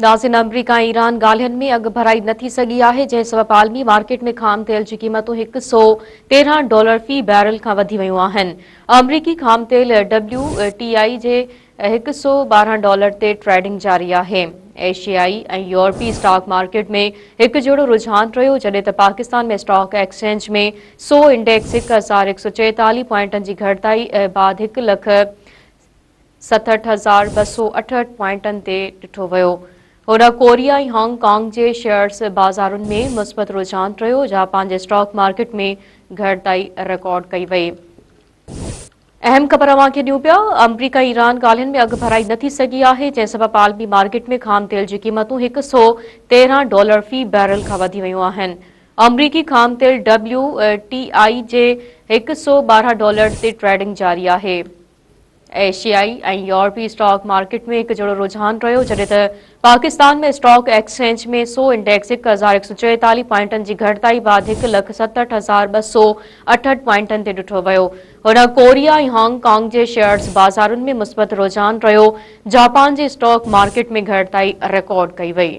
नाज़िन अमरीका ऐं ईरान ॻाल्हियुनि में अघु भराई न थी सघी आहे, जंहिं सबबि आलमी मार्केट में ख़ाम तेल जी क़ीमतूं $113 फ़ी बैरल खां वधी वयूं आहिनि। अमरीकी ख़ाम तेल WTI जे $112 ते ट्रेडिंग जारी आहे। एशियाई ऐं यूरोपी स्टॉक मार्केट में हिकु जहिड़ो रुझान रहियो, जॾहिं त पाकिस्तान में स्टॉक एक्सचेंज में 100 इंडेक्स 1144 पॉइंटनि जी घटिताई बाद 1,67,268 पॉइंटनि ते ॾिठो वियो। होॾां कोरिया ऐं हांगकांग जे शेयर्स बाज़ारुनि में मुस्बत रुझान रहियो। जापान जे स्टॉक मार्केट में घटिताई रिकॉर्ड कई वई। अहम ख़बर अव्हांखे ॾियूं पिया। अमरीका ऐं ईरान ॻाल्हियुनि में अघु भराई न थी सघी आहे, जंहिं सबबि आलमी मार्केट में ख़ाम तेल जी क़ीमतूं $113 फ़ी बैरल खां वधी वयूं आहिनि। अमरीकी ख़ाम तेल WTI जे $112 ते ट्रेडिंग जारी आहे। एशियाई ऐं यूरोपी स्टॉक मार्केट में हिकु जहिड़ो रुझान रहियो, जॾहिं त पाकिस्तान में स्टॉक एक्सचेंज में 100 इंडेक्स 1144 पॉइंटनि जी घटिताई बाद 1,67,268 पॉइंटनि ते ॾिठो वियो। होॾां कोरिया ऐं हांगकांग जे शेयर्स बाज़ारुनि में मुस्बत रुझान रहियो। जापान जे स्टॉक मार्केट में घटिताई रिकॉर्ड कई वई।